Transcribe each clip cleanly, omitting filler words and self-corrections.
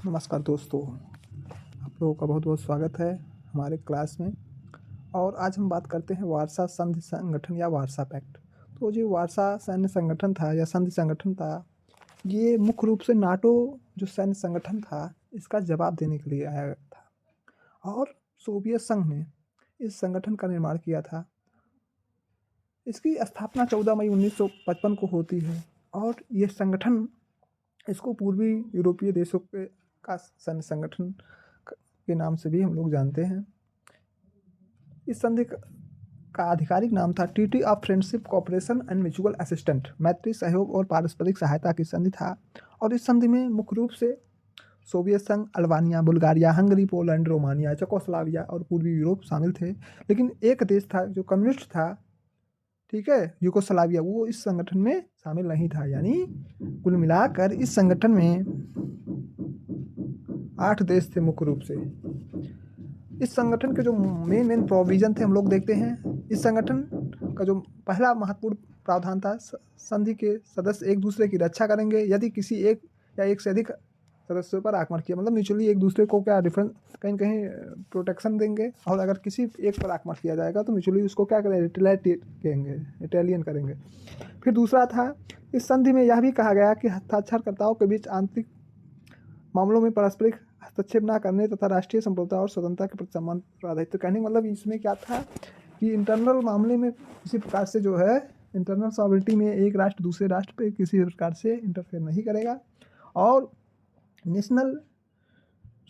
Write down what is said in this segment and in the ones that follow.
नमस्कार दोस्तों, आप लोगों का बहुत बहुत स्वागत है हमारे क्लास में। और आज हम बात करते हैं वारसा संधि संगठन या वारसा पैक्ट। तो जो वारसा सैन्य संगठन था या संधि संगठन था, ये मुख्य रूप से नाटो जो सैन्य संगठन था इसका जवाब देने के लिए आया था। और सोवियत संघ ने इस संगठन का निर्माण किया था। इसकी स्थापना 14 मई 1955 को होती है और ये संगठन, इसको पूर्वी यूरोपीय देशों का सैन्य संगठन के नाम से भी हम लोग जानते हैं। इस संधि का आधिकारिक नाम था treaty of friendship cooperation and mutual assistant, मैत्री सहयोग और पारस्परिक सहायता की संधि था। और इस संधि में मुख्य रूप से सोवियत संघ, Albania, Bulgaria, Hungary, Poland, Romania, Czechoslovakia और पूर्वी यूरोप शामिल थे। लेकिन एक देश था जो कम्युनिस्ट था, ठीक है, यूगोस्लाविया, वो इस संगठन में शामिल नहीं था। यानी कुल मिलाकर इस संगठन में 8 देश थे मुख्य रूप से। इस संगठन के जो मेन प्रोविजन थे हम लोग देखते हैं। इस संगठन का जो पहला महत्वपूर्ण प्रावधान था, संधि के सदस्य एक दूसरे की रक्षा करेंगे यदि किसी एक या एक से अधिक सदस्यों पर आक्रमण किया, मतलब म्यूचुअली एक दूसरे को क्या डिफरेंस कहीं कहीं प्रोटेक्शन देंगे। और अगर किसी एक पर आक्रमण किया जाएगा तो म्यूचुअली उसको क्या करें, रिटेलिएट करेंगे। फिर दूसरा था, इस संधि में यह भी कहा गया कि हस्ताक्षरकर्ताओं के बीच आंतरिक मामलों में पारस्परिक हस्तक्षेप न करने तथा राष्ट्रीय संप्रभुता और स्वतंत्रता के प्रति सम्मान प्राधित। तो कहने का मतलब इसमें क्या था कि इंटरनल मामले में किसी प्रकार से जो है, इंटरनल सॉवरेनिटी में एक राष्ट्र दूसरे राष्ट्र पे किसी प्रकार से इंटरफेयर नहीं करेगा और नेशनल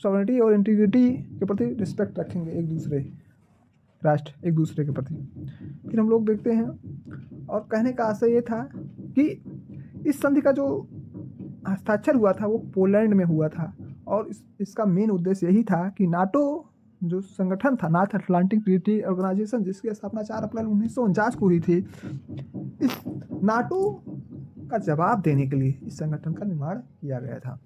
सॉवरेनिटी और इंटीग्रिटी के प्रति रिस्पेक्ट रखेंगे एक दूसरे राष्ट्र एक दूसरे के प्रति। फिर हम लोग देखते हैं, और कहने का आशय ये था कि इस संधि का जो हस्ताक्षर हुआ था वो पोलैंड में हुआ था। और इसका मेन उद्देश्य यही था कि नाटो जो संगठन था, नॉर्थ अटलांटिक ट्रीटी ऑर्गेनाइजेशन, जिसकी स्थापना 4 अप्रैल 1949 को हुई थी, इस नाटो का जवाब देने के लिए इस संगठन का निर्माण किया गया था।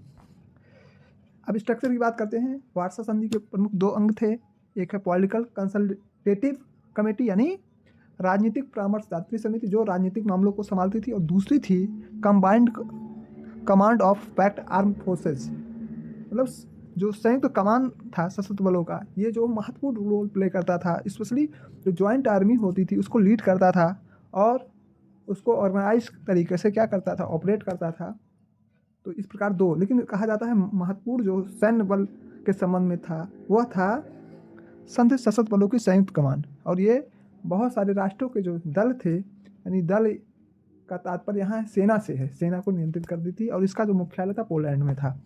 अब स्ट्रक्चर की बात करते हैं। वारसा संधि के प्रमुख 2 अंग थे। एक है पॉलिटिकल कंसल्टेटिव कमेटी यानी राजनीतिक परामर्शदात्री समिति जो राजनीतिक मामलों को संभालती थी, और दूसरी थी combined command of pact arm forces, मतलब जो संयुक्त कमान था सशस्त्र बलों का, ये जो महत्वपूर्ण रोल प्ले करता था। स्पेशली जो ज्वाइंट आर्मी होती थी उसको लीड करता था और उसको ऑर्गेनाइज तरीके से क्या करता था, ऑपरेट करता था। तो इस प्रकार 2, लेकिन कहा जाता है महत्वपूर्ण जो सैन्य बल के संबंध में था वह था संधि सशस्त्र बलों की संयुक्त कमान। और ये बहुत सारे राष्ट्रों के जो दल थे, यानी दल का तात्पर्य यहाँ सेना से है, सेना को नियंत्रित कर दी थी। और इसका जो मुख्यालय था पोलैंड में था।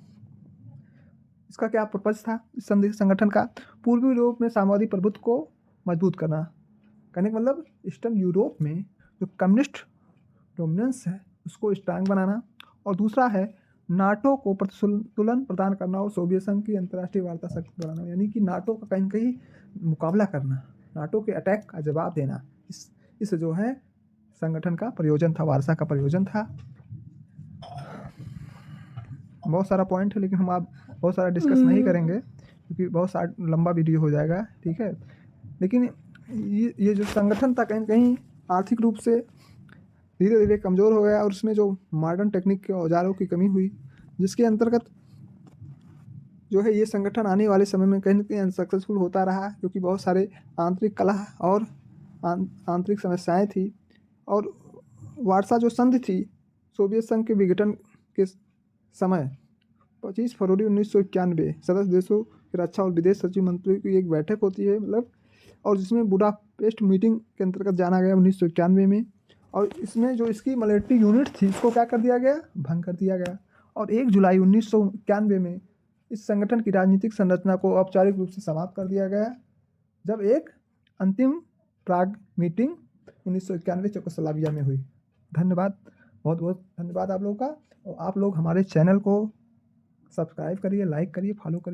इसका क्या पर्पज था इस संधि संगठन का? पूर्वी यूरोप में साम्यवादी प्रभुत्व को मजबूत करना। कहने का मतलब ईस्टर्न यूरोप में जो कम्युनिस्ट डोमिनेंस है उसको स्ट्रांग बनाना। और दूसरा है नाटो को प्रतिसंतुलन प्रदान करना और सोवियत संघ की अंतर्राष्ट्रीय वार्ता शक्ति बढ़ाना, यानी कि नाटो का कहीं कहीं मुकाबला करना, नाटो के अटैक का जवाब देना। इस जो है संगठन का प्रयोजन था, वारसा का प्रयोजन था। बहुत सारा पॉइंट है लेकिन हम आप बहुत सारा डिस्कस नहीं करेंगे क्योंकि बहुत सारा लंबा वीडियो हो जाएगा, ठीक है। लेकिन ये जो संगठन था कहीं कहीं आर्थिक रूप से धीरे धीरे कमज़ोर हो गया और उसमें जो मॉडर्न टेक्निक के औजारों की कमी हुई, जिसके अंतर्गत जो है ये संगठन आने वाले समय में कहीं ना कहीं अनसक्सेसफुल होता रहा, क्योंकि बहुत सारे आंतरिक कलह और आंतरिक समस्याएं थी। और वारसा जो संधि थी, सोवियत संघ के विघटन के समय 25 फरवरी 1991 सदस्य देशों के रक्षा और विदेश सचिव मंत्री की एक बैठक होती है, मतलब, और जिसमें बुडापेस्ट मीटिंग के अंतर्गत जाना गया 1991 में। और इसमें जो इसकी मिलिट्री यूनिट थी इसको क्या कर दिया गया, भंग कर दिया गया। और 1 जुलाई 1991 में इस संगठन की राजनीतिक संरचना को औपचारिक रूप से समाप्त कर दिया गया, जब एक अंतिम प्राग मीटिंग 1991 चेकोस्लोवाकिया में हुई। धन्यवाद, बहुत बहुत धन्यवाद आप लोगों का। और आप लोग हमारे चैनल को सब्सक्राइब करिए, लाइक करिए, फॉलो करिए।